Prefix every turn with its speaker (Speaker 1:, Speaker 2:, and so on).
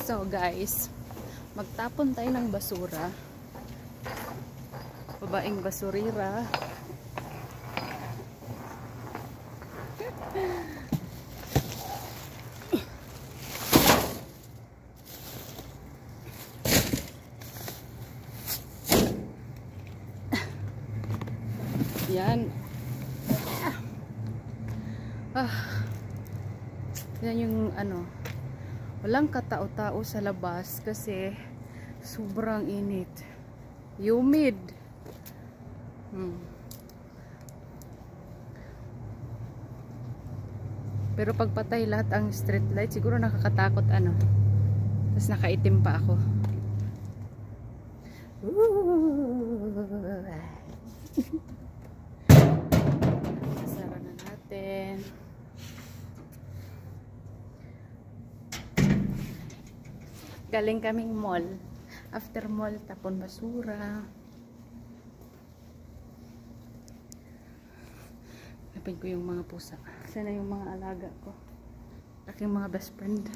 Speaker 1: So guys, magtapon tayo ng basura. Babaeng basurira. Yan. Yan yung ano, walang katao-tao sa labas kasi sobrang init. Humid. Pero pagpatay lahat ang street light, siguro nakakatakot ano. Tapos nakaitim pa ako. Sasara na natin. Galing kaming mall. After mall, tapon basura. Hanapin ko yung mga pusa. Sana yung mga alaga ko. Aking mga best friend.